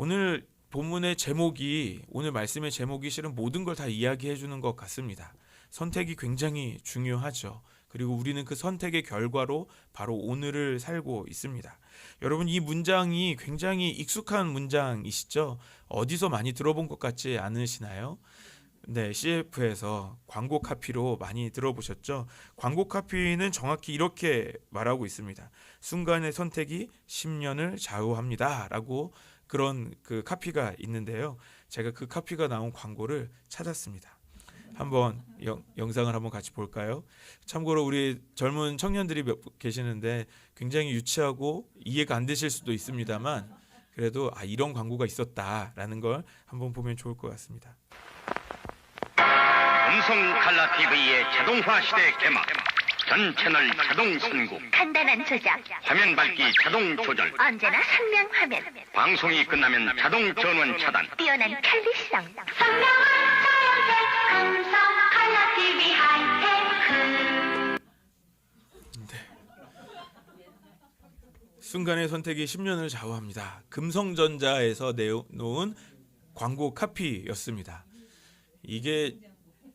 오늘 본문의 제목이, 오늘 말씀의 제목이 실은 모든 걸 다 이야기해 주는 것 같습니다. 선택이 굉장히 중요하죠. 그리고 우리는 그 선택의 결과로 바로 오늘을 살고 있습니다. 여러분, 이 문장이 굉장히 익숙한 문장이시죠? 어디서 많이 들어본 것 같지 않으시나요? 네, CF에서 광고 카피로 많이 들어보셨죠? 광고 카피는 정확히 이렇게 말하고 있습니다. 순간의 선택이 10년을 좌우합니다 라고 그런 그 카피가 있는데요. 제가 그 카피가 나온 광고를 찾았습니다. 한번 영상을 한번 같이 볼까요? 참고로 우리 젊은 청년들이 몇 분 계시는데 굉장히 유치하고 이해가 안 되실 수도 있습니다만, 그래도 이런 광고가 있었다라는 걸 한번 보면 좋을 것 같습니다. 음성 칼라 TV의 자동화 시대 개막. 전 채널 자동 선국. 간단한 조작. 화면 밝기 자동 조절. 언제나 선명 화면. 방송이 끝나면 자동 전원 차단. 뛰어난 편리성. 선명한 자연색 음성 칼라 TV 하이테크. 순간의 선택이 10년을 좌우합니다. 금성전자에서 내놓은 광고 카피였습니다. 이게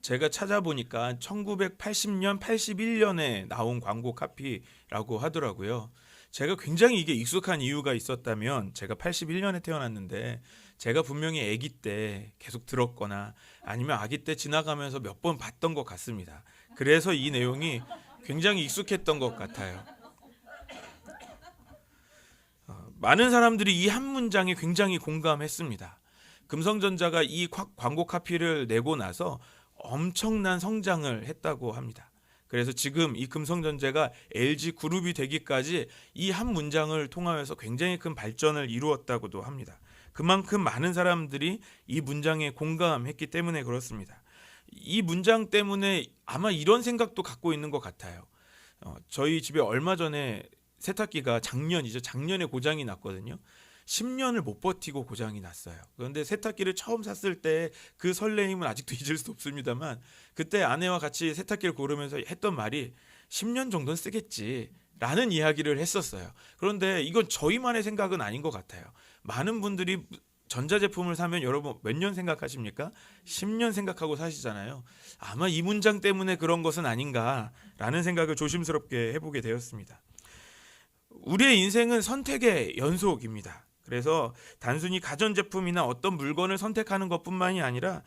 제가 찾아보니까 1980년, 81년에 나온 광고 카피라고 하더라고요. 제가 굉장히 이게 익숙한 이유가 있었다면, 제가 81년에 태어났는데 제가 분명히 아기 때 계속 들었거나 아니면 아기 때 지나가면서 몇 번 봤던 것 같습니다. 그래서 이 내용이 굉장히 익숙했던 것 같아요. 많은 사람들이 이 한 문장에 굉장히 공감했습니다. 금성전자가 이 광고 카피를 내고 나서 엄청난 성장을 했다고 합니다. 그래서 지금 이 금성전자가 LG그룹이 되기까지 이 한 문장을 통하여서 굉장히 큰 발전을 이루었다고도 합니다. 그만큼 많은 사람들이 이 문장에 공감했기 때문에 그렇습니다. 이 문장 때문에 아마 이런 생각도 갖고 있는 것 같아요. 저희 집에 얼마 전에 세탁기가 작년에 고장이 났거든요. 10년을 못 버티고 고장이 났어요. 그런데 세탁기를 처음 샀을 때 그 설레임은 아직도 잊을 수 없습니다만, 그때 아내와 같이 세탁기를 고르면서 했던 말이 10년 정도는 쓰겠지 라는 이야기를 했었어요. 그런데 이건 저희만의 생각은 아닌 것 같아요. 많은 분들이 전자제품을 사면 여러분 몇 년 생각하십니까? 10년 생각하고 사시잖아요. 아마 이 문장 때문에 그런 것은 아닌가라는 생각을 조심스럽게 해보게 되었습니다. 우리의 인생은 선택의 연속입니다. 그래서 단순히 가전제품이나 어떤 물건을 선택하는 것뿐만이 아니라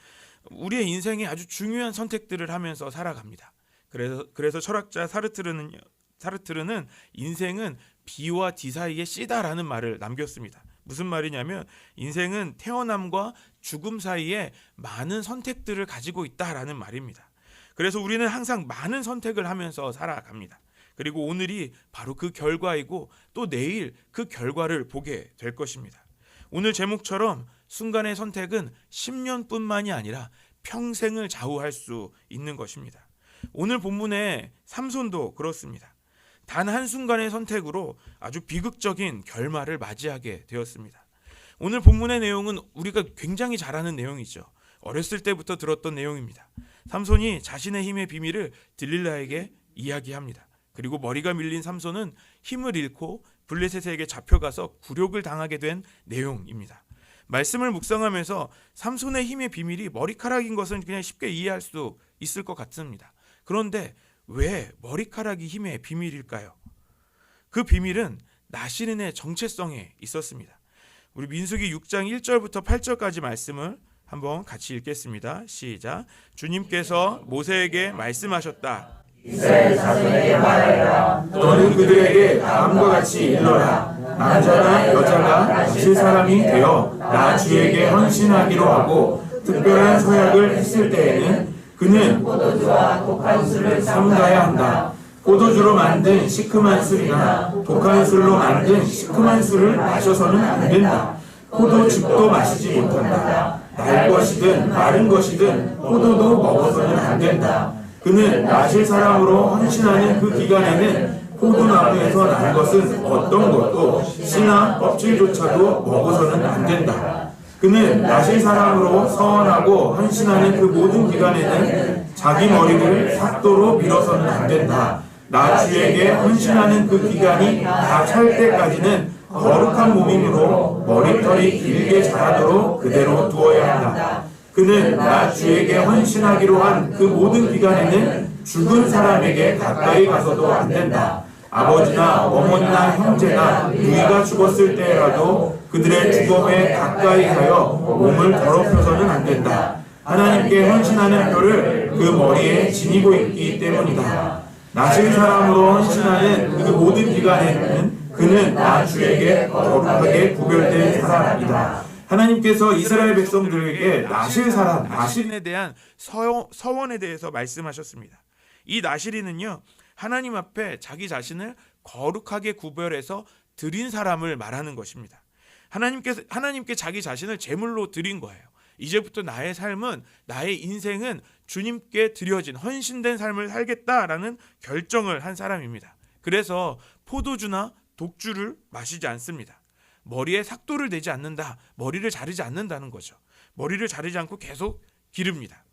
우리의 인생에 아주 중요한 선택들을 하면서 살아갑니다. 그래서 철학자 사르트르는 인생은 B와 D 사이의 C다라는 말을 남겼습니다. 무슨 말이냐면 인생은 태어남과 죽음 사이에 많은 선택들을 가지고 있다라는 말입니다. 그래서 우리는 항상 많은 선택을 하면서 살아갑니다. 그리고 오늘이 바로 그 결과이고 또 내일 그 결과를 보게 될 것입니다. 오늘 제목처럼 순간의 선택은 10년뿐만이 아니라 평생을 좌우할 수 있는 것입니다. 오늘 본문의 삼손도 그렇습니다. 단 한순간의 선택으로 아주 비극적인 결말을 맞이하게 되었습니다. 오늘 본문의 내용은 우리가 굉장히 잘 아는 내용이죠. 어렸을 때부터 들었던 내용입니다. 삼손이 자신의 힘의 비밀을 들릴라에게 이야기합니다. 그리고 머리가 밀린 삼손은 힘을 잃고 블레셋에게 잡혀가서 굴욕을 당하게 된 내용입니다. 말씀을 묵상하면서 삼손의 힘의 비밀이 머리카락인 것은 그냥 쉽게 이해할 수 있을 것 같습니다. 그런데 왜 머리카락이 힘의 비밀일까요? 그 비밀은 나시린의 정체성에 있었습니다. 우리 민수기 6장 1절부터 8절까지 말씀을 한번 같이 읽겠습니다. 시작. 주님께서 모세에게 말씀하셨다. 이스라엘 자손에게 말하라. 너는 그들에게 다음과 같이 일러라. 남자나 여자가 나실 사람이 되어 나 주에게 헌신하기로 하고 특별한 서약을 했을 때에는 그는 포도주와 독한 술을 삼가야 한다. 포도주로 만든 시큼한 술이나 독한 술로 만든 시큼한 술을 마셔서는 안 된다. 포도즙도 마시지 못한다. 날 것이든 마른 것이든 포도도 먹어서는 안 된다. 그는 나실 사람으로 헌신하는 그 기간에는 포도나무에서 난 것은 어떤 것도 씨나 껍질조차도 먹어서는 안 된다. 그는 나실 사람으로 서원하고 헌신하는 그 모든 기간에는 자기 머리를 삭도로 밀어서는 안 된다. 나 주에게 헌신하는 그 기간이 다 찰 때까지는 거룩한 몸이므로 머리털이 살이 길게 자라도록 그대로 두어야 한다. 그는 나 주에게 헌신하기로 한 그 모든 기간에는 죽은 사람에게 가까이 가서도 안 된다. 아버지나 어머니나 형제나 누이가 죽었을 때라도 그들의 주검에 가까이 하여 몸을 더럽혀서는 안 된다. 하나님께 헌신하는 표를 그 머리에 지니고 있기 때문이다. 나실 사람으로 헌신하는 그 모든 기간에는 그는 나 주에게 거룩하게 구별된 사람이다. 하나님께서 이스라엘 백성들에게 나실 사람, 나실인에 대한 서원에 대해서 말씀하셨습니다. 이 나실인은요, 하나님 앞에 자기 자신을 거룩하게 구별해서 드린 사람을 말하는 것입니다. 하나님께 자기 자신을 제물로 드린 거예요. 이제부터 나의 삶은, 나의 인생은 주님께 드려진 헌신된 삶을 살겠다라는 결정을 한 사람입니다. 그래서 포도주나 독주를 마시지 않습니다. 머리에 삭도를 내지 않는다. 머리를 자르지 않는다는 거죠. 머리를 자르지 않고 계속 기릅니다.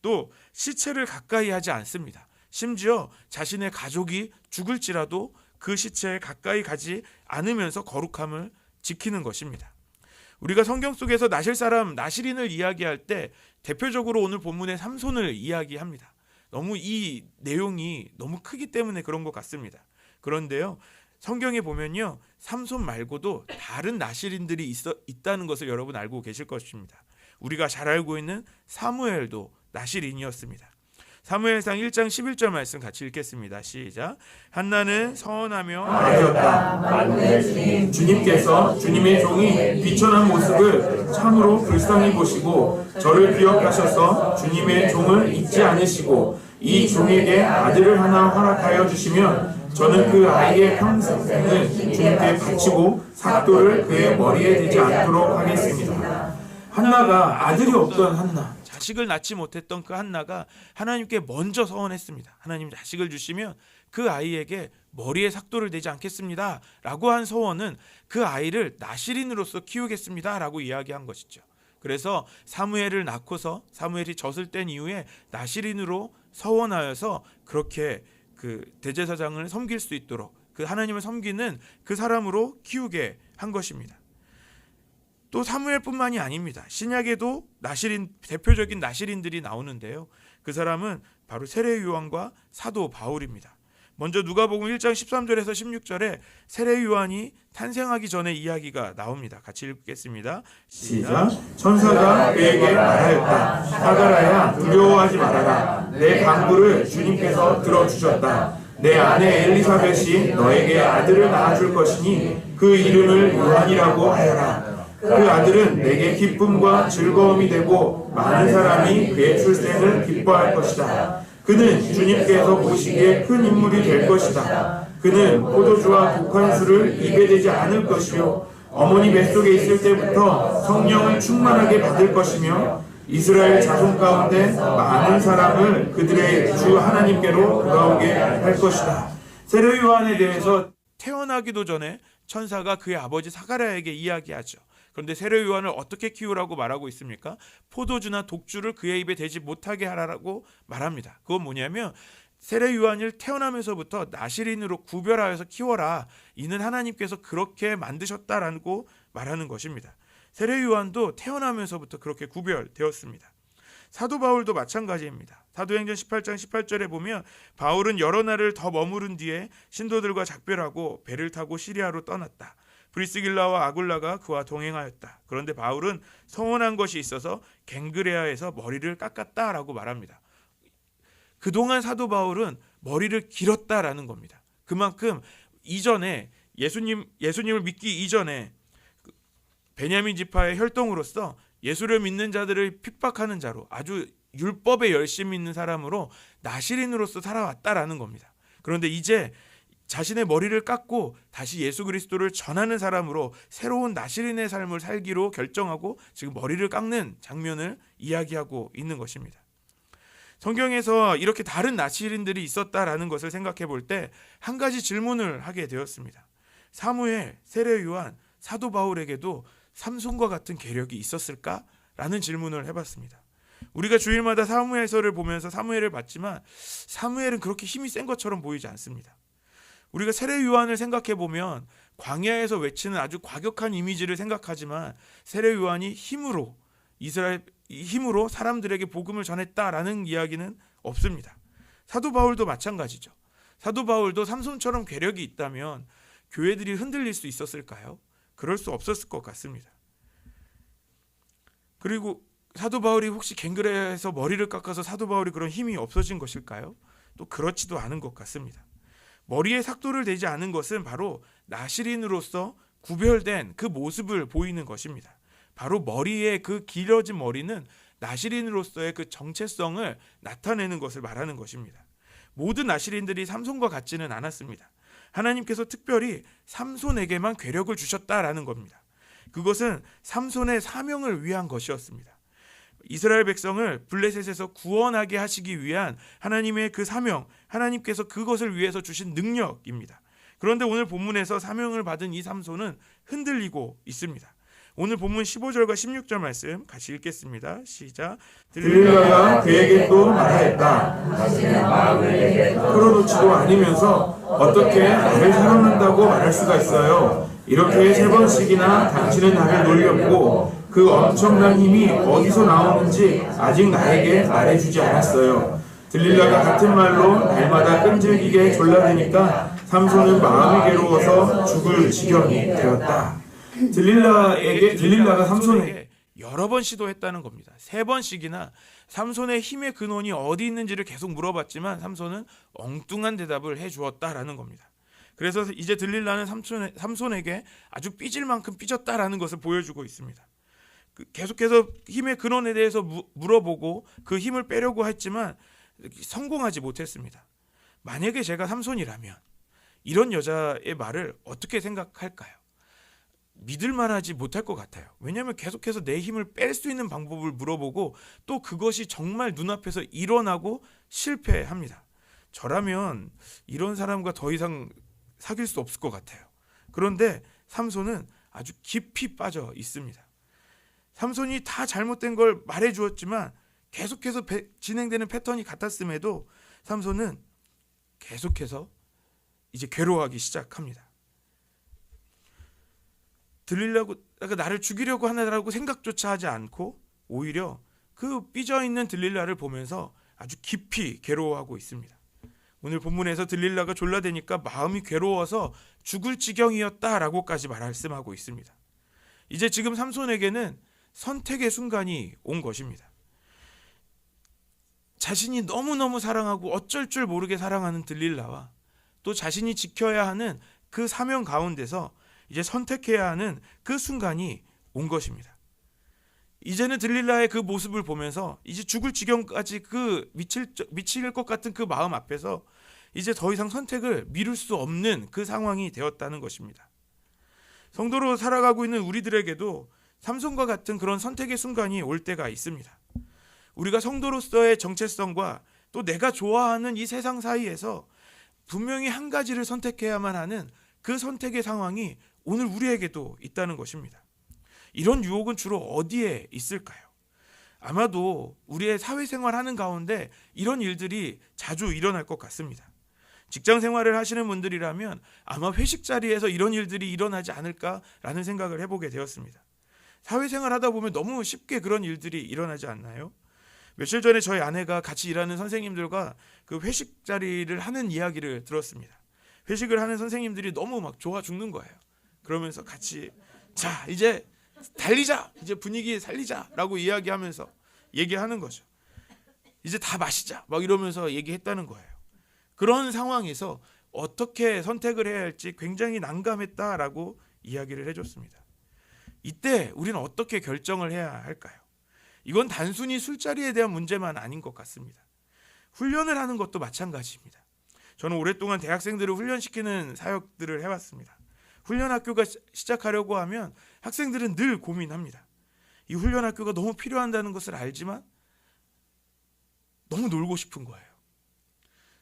또 시체를 가까이 하지 않습니다. 심지어 자신의 가족이 죽을지라도 그 시체에 가까이 가지 않으면서 거룩함을 지키는 것입니다. 우리가 성경 속에서 나실 사람, 나실인을 이야기할 때 대표적으로 오늘 본문의 삼손을 이야기합니다. 너무 이 내용이 너무 크기 때문에 그런 것 같습니다. 그런데요, 성경에 보면요, 삼손 말고도 다른 나실인들이 있다는 것을 여러분 알고 계실 것입니다. 우리가 잘 알고 있는 사무엘도 나실인이었습니다. 사무엘상 1장 11절 말씀 같이 읽겠습니다. 시작. 한나는 서원하며 말하였다. 주님께서 주님의 종이 비천한 모습을 참으로 불쌍히 보시고 저를 기억하셔서 주님의 종을 잊지 않으시고 이 종에게 아들을 하나 허락하여 주시면 저는 그 아이의 평생을 주님께 바치고 삭도를 그의 머리에 대지 않도록 하겠습니다. 한나가 아들이 없던 한나, 자식을 낳지 못했던 그 한나가 하나님께 먼저 서원했습니다. 하나님 자식을 주시면 그 아이에게 머리에 삭도를 대지 않겠습니다 라고 한 서원은 그 아이를 나실인으로서 키우겠습니다 라고 이야기한 것이죠. 그래서 사무엘을 낳고서 사무엘이 젖을 뗀 이후에 나실인으로 서원하여서 그렇게 그 대제사장을 섬길 수 있도록 그 하나님을 섬기는 그 사람으로 키우게 한 것입니다. 또 사무엘뿐만이 아닙니다. 신약에도 나실인, 대표적인 나실인들이 나오는데요. 그 사람은 바로 세례 요한과 사도 바울입니다. 먼저 누가복음 1장 13절에서 16절에 세례 요한이 탄생하기 전에 이야기가 나옵니다. 같이 읽겠습니다. 시작. 천사가 그에게 말하였다. 사가랴야 두려워하지 말아라. 내 간구를 주님께서 들어주셨다. 내 아내 엘리사벳이 너에게 아들을 낳아줄 것이니 그 이름을 요한이라고 하여라. 그 아들은 내게 기쁨과 즐거움이 되고 많은 사람이 그의 출생을 기뻐할 것이다. 그는 주님께서 보시기에 큰 인물이 될 것이다. 그는 포도주와 독한 술을 입에 대지 않을 것이요 어머니 뱃속에 있을 때부터 성령을 충만하게 받을 것이며 이스라엘 자손 가운데 많은 사람을 그들의 주 하나님께로 돌아오게 할 것이다. 세례 요한에 대해서 태어나기도 전에 천사가 그의 아버지 사가랴에게 이야기하죠. 그런데 세례 요한을 어떻게 키우라고 말하고 있습니까? 포도주나 독주를 그의 입에 대지 못하게 하라고 말합니다. 그건 뭐냐면 세례 요한을 태어나면서부터 나실인으로 구별하여서 키워라. 이는 하나님께서 그렇게 만드셨다라고 말하는 것입니다. 세례 요한도 태어나면서부터 그렇게 구별되었습니다. 사도 바울도 마찬가지입니다. 사도행전 18장 18절에 보면 바울은 여러 날을 더 머무른 뒤에 신도들과 작별하고 배를 타고 시리아로 떠났다. 브리스길라와 아굴라가 그와 동행하였다. 그런데 바울은 서원한 것이 있어서 갱그레아에서 머리를 깎았다라고 말합니다. 그동안 사도 바울은 머리를 길었다라는 겁니다. 그만큼 이전에 예수님을 믿기 이전에 베냐민 지파의 혈통으로서 예수를 믿는 자들을 핍박하는 자로 아주 율법에 열심히 있는 사람으로 나실인으로서 살아왔다라는 겁니다. 그런데 이제 자신의 머리를 깎고 다시 예수 그리스도를 전하는 사람으로 새로운 나실인의 삶을 살기로 결정하고 지금 머리를 깎는 장면을 이야기하고 있는 것입니다. 성경에서 이렇게 다른 나실인들이 있었다라는 것을 생각해 볼 때 한 가지 질문을 하게 되었습니다. 사무엘, 세례 요한, 사도 바울에게도 삼손과 같은 계력이 있었을까라는 질문을 해봤습니다. 우리가 주일마다 사무엘서를 보면서 사무엘을 봤지만 사무엘은 그렇게 힘이 센 것처럼 보이지 않습니다. 우리가 세례 요한을 생각해 보면 광야에서 외치는 아주 과격한 이미지를 생각하지만 세례 요한이 힘으로 사람들에게 복음을 전했다라는 이야기는 없습니다. 사도 바울도 마찬가지죠. 사도 바울도 삼손처럼 괴력이 있다면 교회들이 흔들릴 수 있었을까요? 그럴 수 없었을 것 같습니다. 그리고 사도 바울이 혹시 갱그레에서 머리를 깎아서 사도 바울이 그런 힘이 없어진 것일까요? 또 그렇지도 않은 것 같습니다. 머리에 삭도를 대지 않은 것은 바로 나시린으로서 구별된 그 모습을 보이는 것입니다. 바로 머리의 그 길어진 머리는 나시린으로서의 그 정체성을 나타내는 것을 말하는 것입니다. 모든 나시린들이 삼손과 같지는 않았습니다. 하나님께서 특별히 삼손에게만 괴력을 주셨다라는 겁니다. 그것은 삼손의 사명을 위한 것이었습니다. 이스라엘 백성을 블레셋에서 구원하게 하시기 위한 하나님의 그 사명, 하나님께서 그것을 위해서 주신 능력입니다. 그런데 오늘 본문에서 사명을 받은 이 삼손은 흔들리고 있습니다. 오늘 본문 15절과 16절 말씀 같이 읽겠습니다. 시작. 들릴라가 그에게 또 말하였다. 당신의 마음을 내게 풀어놓지도 않으면서 어떻게 나를 사랑한다고 말할 수가 있어요. 이렇게 3번씩이나 당신은 나를 놀렸고 그 엄청난 힘이 어디서 나오는지 아직 나에게 말해주지 않았어요. 들릴라가 같은 말로 날마다 끈질기게 졸라대니까 삼손은 마음이 괴로워서 죽을 지경이 되었다. 들릴라가 삼손에게 여러 번 시도했다는 겁니다. 3번씩이나 삼손의 힘의 근원이 어디 있는지를 계속 물어봤지만 삼손은 엉뚱한 대답을 해주었다라는 겁니다. 그래서 이제 들릴라는 삼손에게 아주 삐질 만큼 삐졌다라는 것을 보여주고 있습니다. 계속해서 힘의 근원에 대해서 물어보고 그 힘을 빼려고 했지만 성공하지 못했습니다. 만약에 제가 삼손이라면 이런 여자의 말을 어떻게 생각할까요? 믿을만하지 못할 것 같아요. 왜냐하면 계속해서 내 힘을 뺄 수 있는 방법을 물어보고 또 그것이 정말 눈앞에서 일어나고 실패합니다. 저라면 이런 사람과 더 이상 사귈 수 없을 것 같아요. 그런데 삼손은 아주 깊이 빠져 있습니다. 삼손이 다 잘못된 걸 말해 주었지만 계속해서 진행되는 패턴이 같았음에도 삼손은 계속해서 이제 괴로워하기 시작합니다. 들릴라가 나를 죽이려고 하나라고 생각조차 하지 않고 오히려 그 삐져있는 들릴라를 보면서 아주 깊이 괴로워하고 있습니다. 오늘 본문에서 들릴라가 졸라대니까 마음이 괴로워서 죽을 지경이었다라고까지 말씀하고 있습니다. 이제 지금 삼손에게는 선택의 순간이 온 것입니다. 자신이 너무너무 사랑하고 어쩔 줄 모르게 사랑하는 들릴라와 또 자신이 지켜야 하는 그 사명 가운데서 이제 선택해야 하는 그 순간이 온 것입니다. 이제는 들릴라의 그 모습을 보면서 이제 죽을 지경까지 그 미칠 것 같은 그 마음 앞에서 이제 더 이상 선택을 미룰 수 없는 그 상황이 되었다는 것입니다. 성도로 살아가고 있는 우리들에게도 삼손과 같은 그런 선택의 순간이 올 때가 있습니다. 우리가 성도로서의 정체성과 또 내가 좋아하는 이 세상 사이에서 분명히 한 가지를 선택해야만 하는 그 선택의 상황이 오늘 우리에게도 있다는 것입니다. 이런 유혹은 주로 어디에 있을까요? 아마도 우리의 사회생활하는 가운데 이런 일들이 자주 일어날 것 같습니다. 직장 생활을 하시는 분들이라면 아마 회식 자리에서 이런 일들이 일어나지 않을까라는 생각을 해보게 되었습니다. 사회생활 하다 보면 너무 쉽게 그런 일들이 일어나지 않나요? 며칠 전에 저희 아내가 같이 일하는 선생님들과 그 회식 자리를 하는 이야기를 들었습니다. 회식을 하는 선생님들이 너무 막 좋아 죽는 거예요. 그러면서 같이 자 이제 달리자, 이제 분위기 살리자라고 이야기하면서 얘기하는 거죠. 이제 다 마시자 막 이러면서 얘기했다는 거예요. 그런 상황에서 어떻게 선택을 해야 할지 굉장히 난감했다라고 이야기를 해줬습니다. 이때 우리는 어떻게 결정을 해야 할까요? 이건 단순히 술자리에 대한 문제만 아닌 것 같습니다. 훈련을 하는 것도 마찬가지입니다. 저는 오랫동안 대학생들을 훈련시키는 사역들을 해왔습니다. 훈련학교가 시작하려고 하면 학생들은 늘 고민합니다. 이 훈련학교가 너무 필요한다는 것을 알지만 너무 놀고 싶은 거예요.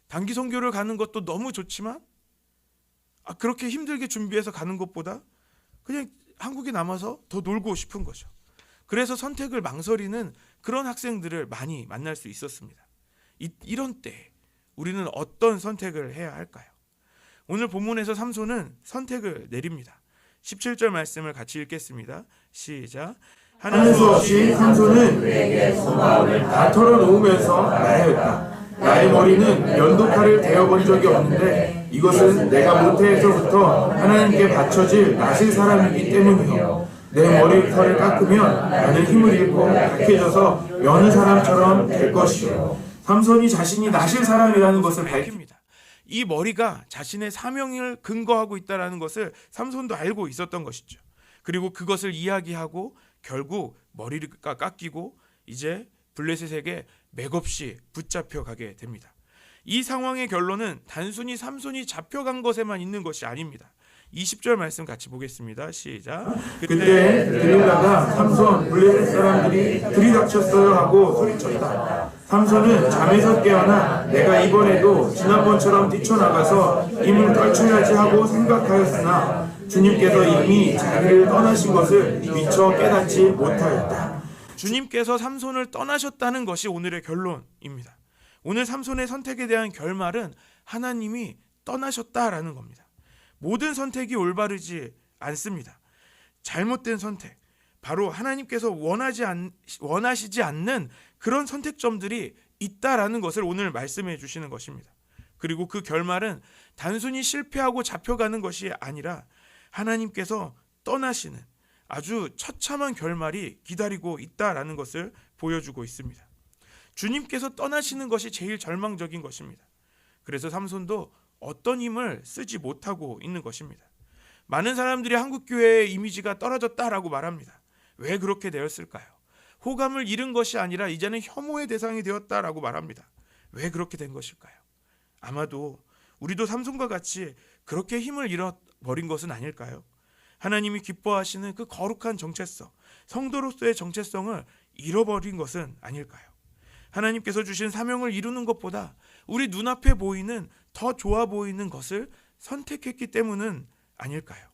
단기 선교를 가는 것도 너무 좋지만 그렇게 힘들게 준비해서 가는 것보다 그냥 한국에 남아서 더 놀고 싶은 거죠. 그래서 선택을 망설이는 그런 학생들을 많이 만날 수 있었습니다. 이런 때 우리는 어떤 선택을 해야 할까요? 오늘 본문에서 삼손은 선택을 내립니다. 17절 말씀을 같이 읽겠습니다. 시작. 하는 수 없이 삼손은 그에게 속마음을 다 털어놓으면서 말하였다. 나의 머리는 면도칼을 대어본 적이 없는데 이것은 내가 모태에서부터 하나님께 바쳐질 나실 사람이기 때문이요. 내 머리털을 깎으면 나는 힘을 잃고 약해져서 여느 사람처럼 될 것이요. 삼손이 자신이 나실 사람이라는 것을 밝힙니다. 이 머리가 자신의 사명을 근거하고 있다는 것을 삼손도 알고 있었던 것이죠. 그리고 그것을 이야기하고 결국 머리가 깎이고 이제 블레셋에게 맥없이 붙잡혀 가게 됩니다. 이 상황의 결론은 단순히 삼손이 잡혀간 것에만 있는 것이 아닙니다. 20절 말씀 같이 보겠습니다. 시작. 그때 들릴라가 삼손 블레셋 사람들이 들이닥쳤어요 하고 소리쳤다. 삼손은 잠에서 깨어나 내가 이번에도 지난번처럼 뛰쳐나가서 힘을 떨쳐야지 하고 생각하였으나 주님께서 이미 자기를 떠나신 것을 미처 깨닫지 못하였다. 주님께서 삼손을 떠나셨다는 것이 오늘의 결론입니다. 오늘 삼손의 선택에 대한 결말은 하나님이 떠나셨다라는 겁니다. 모든 선택이 올바르지 않습니다. 잘못된 선택, 바로 하나님께서 원하시지 않는 그런 선택점들이 있다라는 것을 오늘 말씀해 주시는 것입니다. 그리고 그 결말은 단순히 실패하고 잡혀가는 것이 아니라 하나님께서 떠나시는 아주 처참한 결말이 기다리고 있다라는 것을 보여주고 있습니다. 주님께서 떠나시는 것이 제일 절망적인 것입니다. 그래서 삼손도 어떤 힘을 쓰지 못하고 있는 것입니다. 많은 사람들이 한국교회의 이미지가 떨어졌다라고 말합니다. 왜 그렇게 되었을까요? 호감을 잃은 것이 아니라 이제는 혐오의 대상이 되었다라고 말합니다. 왜 그렇게 된 것일까요? 아마도 우리도 삼손과 같이 그렇게 힘을 잃어버린 것은 아닐까요? 하나님이 기뻐하시는 그 거룩한 정체성, 성도로서의 정체성을 잃어버린 것은 아닐까요? 하나님께서 주신 사명을 이루는 것보다 우리 눈앞에 보이는 더 좋아 보이는 것을 선택했기 때문은 아닐까요?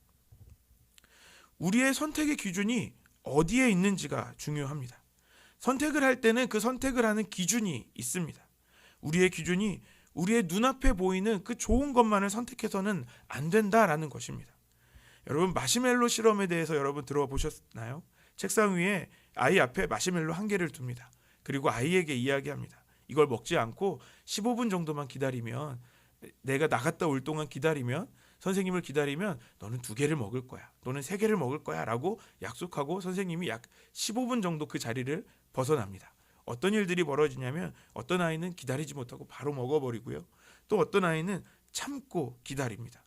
우리의 선택의 기준이 어디에 있는지가 중요합니다. 선택을 할 때는 그 선택을 하는 기준이 있습니다. 우리의 기준이 우리의 눈앞에 보이는 그 좋은 것만을 선택해서는 안 된다라는 것입니다. 여러분, 마시멜로 실험에 대해서 여러분 들어보셨나요? 책상 위에 아이 앞에 마시멜로 한 개를 둡니다. 그리고 아이에게 이야기합니다. 이걸 먹지 않고 15분 정도만 기다리면, 내가 나갔다 올 동안 기다리면, 선생님을 기다리면 너는 2개를 먹을 거야, 너는 3개를 먹을 거야 라고 약속하고 선생님이 약 15분 정도 그 자리를 벗어납니다. 어떤 일들이 벌어지냐면 어떤 아이는 기다리지 못하고 바로 먹어버리고요. 또 어떤 아이는 참고 기다립니다.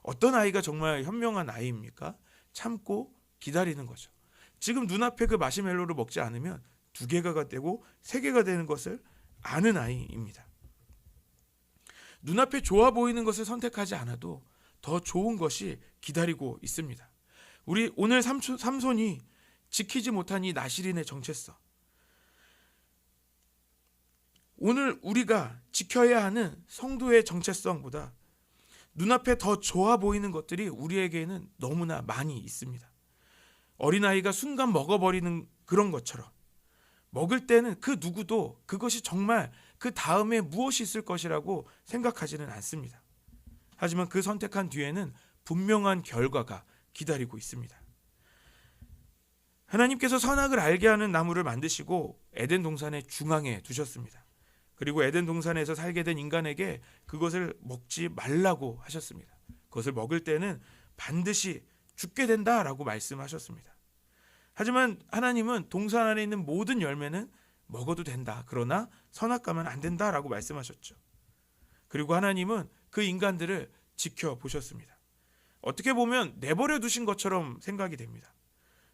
어떤 아이가 정말 현명한 아이입니까? 참고 기다리는 거죠. 지금 눈앞에 그 마시멜로를 먹지 않으면 2개가 되고 3개가 되는 것을 아는 아이입니다. 눈앞에 좋아 보이는 것을 선택하지 않아도 더 좋은 것이 기다리고 있습니다. 우리 오늘 삼손이 지키지 못한 이 나실인의 정체성, 오늘 우리가 지켜야 하는 성도의 정체성보다 눈앞에 더 좋아 보이는 것들이 우리에게는 너무나 많이 있습니다. 어린아이가 순간 먹어버리는 그런 것처럼 먹을 때는 그 누구도 그것이 정말 그 다음에 무엇이 있을 것이라고 생각하지는 않습니다. 하지만 그 선택한 뒤에는 분명한 결과가 기다리고 있습니다. 하나님께서 선악을 알게 하는 나무를 만드시고 에덴 동산의 중앙에 두셨습니다. 그리고 에덴 동산에서 살게 된 인간에게 그것을 먹지 말라고 하셨습니다. 그것을 먹을 때는 반드시 죽게 된다라고 말씀하셨습니다. 하지만 하나님은 동산 안에 있는 모든 열매는 먹어도 된다, 그러나 선악과는 안 된다라고 말씀하셨죠. 그리고 하나님은 그 인간들을 지켜보셨습니다. 어떻게 보면 내버려 두신 것처럼 생각이 됩니다.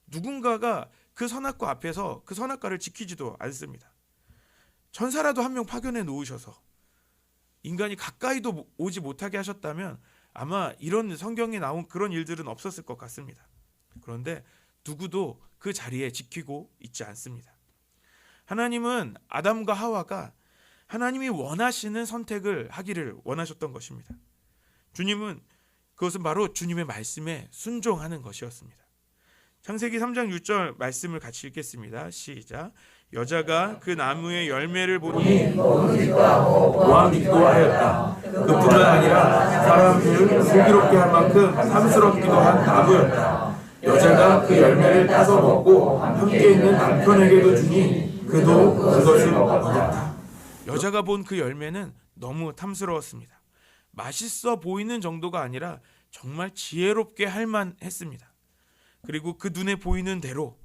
누군가가 그 선악과 앞에서 그 선악과를 지키지도 않습니다. 천사라도 한 명 파견해 놓으셔서 인간이 가까이도 오지 못하게 하셨다면 아마 이런 성경에 나온 그런 일들은 없었을 것 같습니다. 그런데 누구도 그 자리에 지키고 있지 않습니다. 하나님은 아담과 하와가 하나님이 원하시는 선택을 하기를 원하셨던 것입니다. 주님은 그것은 바로 주님의 말씀에 순종하는 것이었습니다. 창세기 3장 6절 말씀을 같이 읽겠습니다. 시작. 여자가 그 나무의 열매를 보니 또한 기뻐하였다. 그뿐만 아니라 사람들을 슬기롭게 할 만큼 탐스럽기도 한 나무였다. 여자가 그 열매를 따서 먹고 함께 있는 남편에게도 주니 그도 그것을 먹었다. 여자가 본 그 열매는 너무 탐스러웠습니다. 맛있어 보이는 정도가 아니라 정말 지혜롭게 할 만했습니다. 그리고 그 눈에 보이는 대로,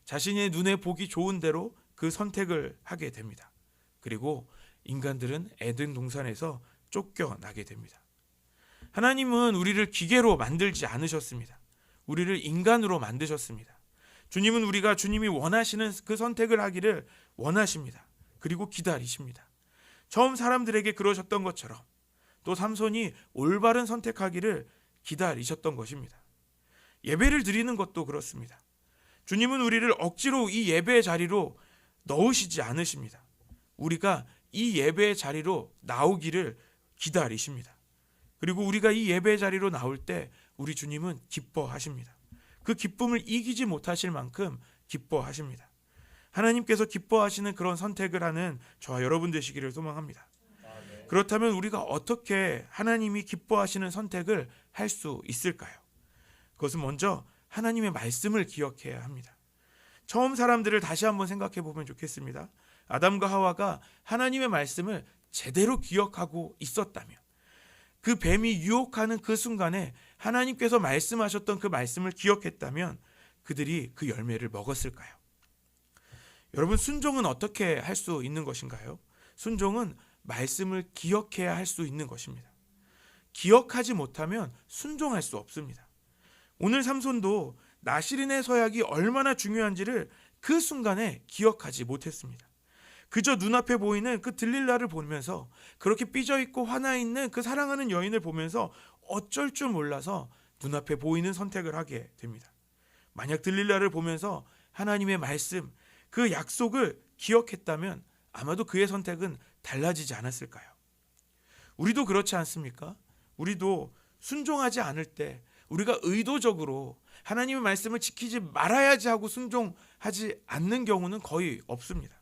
자신의 눈에 보기 좋은 대로 그 선택을 하게 됩니다. 그리고 인간들은 에덴 동산에서 쫓겨나게 됩니다. 하나님은 우리를 기계로 만들지 않으셨습니다. 우리를 인간으로 만드셨습니다. 주님은 우리가 주님이 원하시는 그 선택을 하기를 원하십니다. 그리고 기다리십니다. 처음 사람들에게 그러셨던 것처럼 또 삼손이 올바른 선택하기를 기다리셨던 것입니다. 예배를 드리는 것도 그렇습니다. 주님은 우리를 억지로 이 예배의 자리로 넣으시지 않으십니다. 우리가 이 예배의 자리로 나오기를 기다리십니다. 그리고 우리가 이 예배의 자리로 나올 때 우리 주님은 기뻐하십니다. 그 기쁨을 이기지 못하실 만큼 기뻐하십니다. 하나님께서 기뻐하시는 그런 선택을 하는 저와 여러분 되시기를 소망합니다. 그렇다면 우리가 어떻게 하나님이 기뻐하시는 선택을 할 수 있을까요? 그것은 먼저 하나님의 말씀을 기억해야 합니다. 처음 사람들을 다시 한번 생각해 보면 좋겠습니다. 아담과 하와가 하나님의 말씀을 제대로 기억하고 있었다면, 그 뱀이 유혹하는 그 순간에 하나님께서 말씀하셨던 그 말씀을 기억했다면 그들이 그 열매를 먹었을까요? 여러분, 순종은 어떻게 할 수 있는 것인가요? 순종은 말씀을 기억해야 할 수 있는 것입니다. 기억하지 못하면 순종할 수 없습니다. 오늘 삼손도 나실인의 서약이 얼마나 중요한지를 그 순간에 기억하지 못했습니다. 그저 눈앞에 보이는 그 들릴라를 보면서, 그렇게 삐져있고 화나있는 그 사랑하는 여인을 보면서 어쩔 줄 몰라서 눈앞에 보이는 선택을 하게 됩니다. 만약 들릴라를 보면서 하나님의 말씀, 그 약속을 기억했다면 아마도 그의 선택은 달라지지 않았을까요? 우리도 그렇지 않습니까? 우리도 순종하지 않을 때 우리가 의도적으로 하나님의 말씀을 지키지 말아야지 하고 순종하지 않는 경우는 거의 없습니다.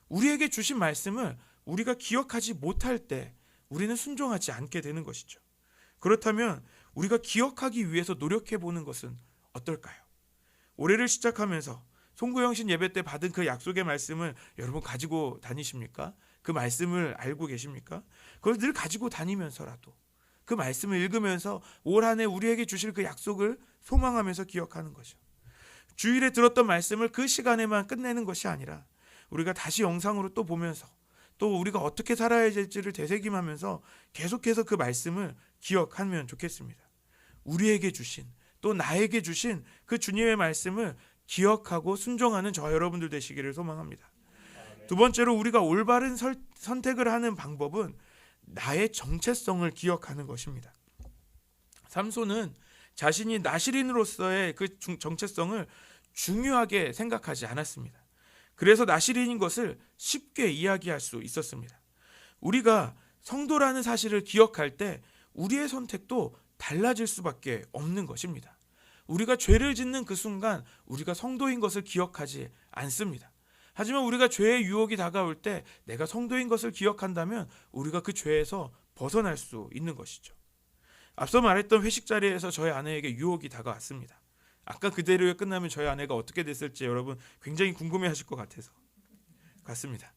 우리에게 주신 말씀을 우리가 기억하지 못할 때 우리는 순종하지 않게 되는 것이죠. 그렇다면 우리가 기억하기 위해서 노력해 보는 것은 어떨까요? 올해를 시작하면서 송구영신 예배 때 받은 그 약속의 말씀을 여러분 가지고 다니십니까? 그 말씀을 알고 계십니까? 그걸 늘 가지고 다니면서라도 그 말씀을 읽으면서 올 한 해 우리에게 주실 그 약속을 소망하면서 기억하는 거죠. 주일에 들었던 말씀을 그 시간에만 끝내는 것이 아니라 우리가 다시 영상으로 또 보면서 또 우리가 어떻게 살아야 될지를 되새김하면서 계속해서 그 말씀을 기억하면 좋겠습니다. 우리에게 주신, 또 나에게 주신 그 주님의 말씀을 기억하고 순종하는 저와 여러분들 되시기를 소망합니다. 두 번째로 우리가 올바른 선택을 하는 방법은 나의 정체성을 기억하는 것입니다. 삼손은 자신이 나실인으로서의 그 정체성을 중요하게 생각하지 않았습니다. 그래서 나실인인 것을 쉽게 이야기할 수 있었습니다. 우리가 성도라는 사실을 기억할 때 우리의 선택도 달라질 수밖에 없는 것입니다. 우리가 죄를 짓는 그 순간 우리가 성도인 것을 기억하지 않습니다. 하지만 우리가 죄의 유혹이 다가올 때 내가 성도인 것을 기억한다면 우리가 그 죄에서 벗어날 수 있는 것이죠. 앞서 말했던 회식 자리에서 저희 아내에게 유혹이 다가왔습니다. 아까 그대로 끝나면 저희 아내가 어떻게 됐을지 여러분 굉장히 궁금해하실 것 같습니다.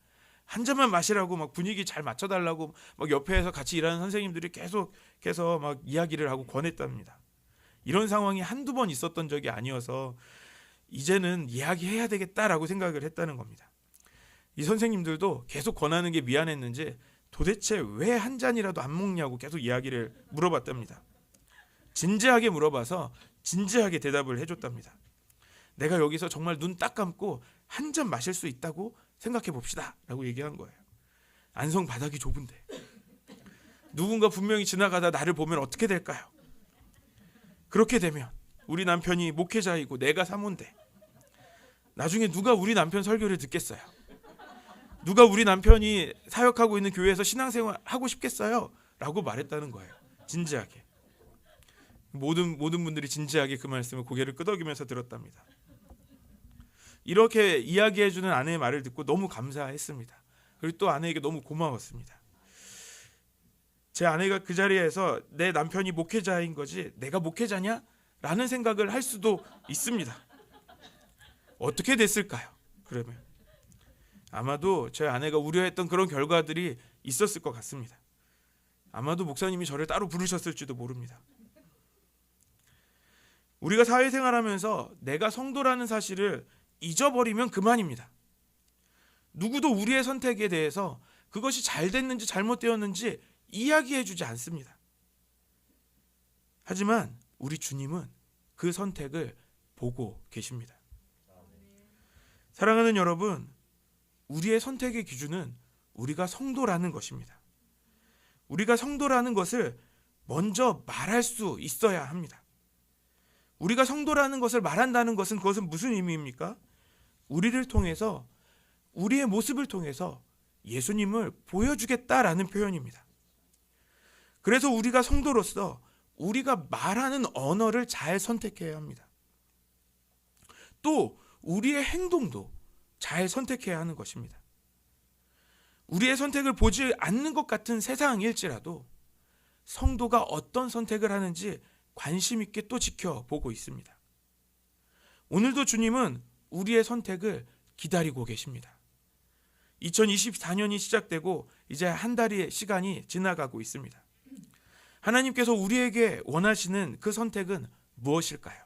한 잔만 마시라고 막 분위기 잘 맞춰달라고 막 옆에서 같이 일하는 선생님들이 계속해서 막 이야기를 하고 권했답니다. 이런 상황이 한두 번 있었던 적이 아니어서 이제는 이야기해야 되겠다라고 생각을 했다는 겁니다. 이 선생님들도 계속 권하는 게 미안했는지 도대체 왜 한 잔이라도 안 먹냐고 계속 이야기를 물어봤답니다. 진지하게 물어봐서 진지하게 대답을 해줬답니다. 내가 여기서 정말 눈 딱 감고 한 잔 마실 수 있다고 생각해 봅시다 라고 얘기한 거예요. 안성 바닥이 좁은데 누군가 분명히 지나가다 나를 보면 어떻게 될까요? 그렇게 되면 우리 남편이 목회자이고 내가 사모인데 나중에 누가 우리 남편 설교를 듣겠어요? 누가 우리 남편이 사역하고 있는 교회에서 신앙생활 하고 싶겠어요? 라고 말했다는 거예요. 진지하게. 모든 분들이 진지하게 그 말씀을 고개를 끄덕이면서 들었답니다. 이렇게 이야기해주는 아내의 말을 듣고 너무 감사했습니다. 그리고 또 아내에게 너무 고마웠습니다. 제 아내가 그 자리에서 내 남편이 목회자인 거지 내가 목회자냐? 라는 생각을 할 수도 있습니다. 어떻게 됐을까요? 그러면 아마도 제 아내가 우려했던 그런 결과들이 있었을 것 같습니다. 아마도 목사님이 저를 따로 부르셨을지도 모릅니다. 우리가 사회생활하면서 내가 성도라는 사실을 잊어버리면 그만입니다. 누구도 우리의 선택에 대해서 그것이 잘 됐는지 잘못되었는지 이야기해주지 않습니다. 하지만 우리 주님은 그 선택을 보고 계십니다. 사랑하는 여러분, 우리의 선택의 기준은 우리가 성도라는 것입니다. 우리가 성도라는 것을 먼저 말할 수 있어야 합니다. 우리가 성도라는 것을 말한다는 것은 그것은 무슨 의미입니까? 우리를 통해서 우리의 모습을 통해서 예수님을 보여주겠다라는 표현입니다. 그래서 우리가 성도로서 우리가 말하는 언어를 잘 선택해야 합니다. 또 우리의 행동도 잘 선택해야 하는 것입니다. 우리의 선택을 보지 않는 것 같은 세상일지라도 성도가 어떤 선택을 하는지 관심 있게 또 지켜보고 있습니다. 오늘도 주님은 우리의 선택을 기다리고 계십니다. 2024년이 시작되고 이제 한 달의 시간이 지나가고 있습니다. 하나님께서 우리에게 원하시는 그 선택은 무엇일까요?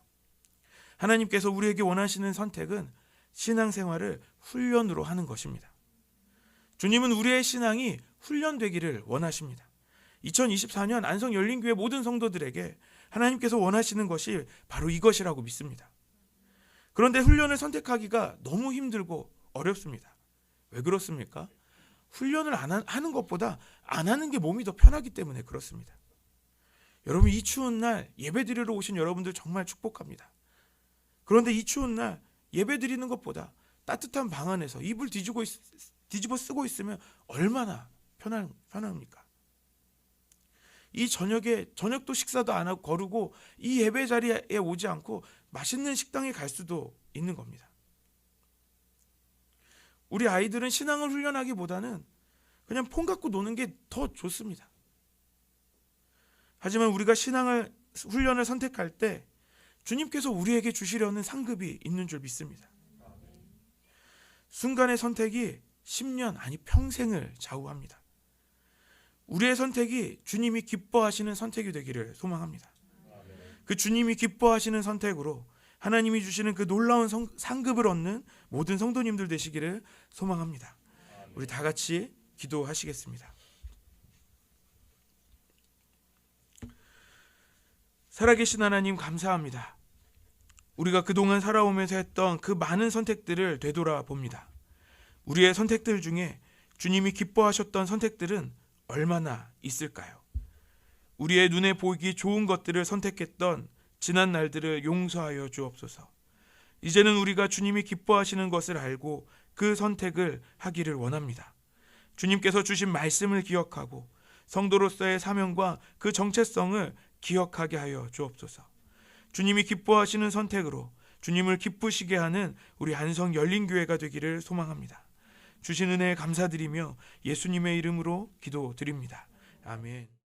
하나님께서 우리에게 원하시는 선택은 신앙생활을 훈련으로 하는 것입니다. 주님은 우리의 신앙이 훈련되기를 원하십니다. 2024년 안성열린교회 모든 성도들에게 하나님께서 원하시는 것이 바로 이것이라고 믿습니다. 그런데 훈련을 선택하기가 너무 힘들고 어렵습니다. 왜 그렇습니까? 훈련을 하는 것보다 안 하는 게 몸이 더 편하기 때문에 그렇습니다. 여러분, 이 추운 날 예배드리러 오신 여러분들 정말 축복합니다. 그런데 이 추운 날 예배드리는 것보다 따뜻한 방 안에서 이불 뒤집어 쓰고 있으면 얼마나 편합니까? 이 저녁에 저녁도 식사도 안 하고 거르고 이 예배 자리에 오지 않고 맛있는 식당에 갈 수도 있는 겁니다. 우리 아이들은 신앙을 훈련하기보다는 그냥 폰 갖고 노는 게 더 좋습니다. 하지만 우리가 신앙을 훈련을 선택할 때 주님께서 우리에게 주시려는 상급이 있는 줄 믿습니다. 순간의 선택이 10년 아니 평생을 좌우합니다. 우리의 선택이 주님이 기뻐하시는 선택이 되기를 소망합니다. 그 주님이 기뻐하시는 선택으로 하나님이 주시는 그 놀라운 상급을 얻는 모든 성도님들 되시기를 소망합니다. 우리 다 같이 기도하시겠습니다. 살아계신 하나님, 감사합니다. 우리가 그동안 살아오면서 했던 그 많은 선택들을 되돌아봅니다. 우리의 선택들 중에 주님이 기뻐하셨던 선택들은 얼마나 있을까요? 우리의 눈에 보이기 좋은 것들을 선택했던 지난 날들을 용서하여 주옵소서. 이제는 우리가 주님이 기뻐하시는 것을 알고 그 선택을 하기를 원합니다. 주님께서 주신 말씀을 기억하고 성도로서의 사명과 그 정체성을 기억하게 하여 주옵소서. 주님이 기뻐하시는 선택으로 주님을 기쁘시게 하는 우리 안성 열린교회가 되기를 소망합니다. 주신 은혜에 감사드리며 예수님의 이름으로 기도드립니다. 아멘.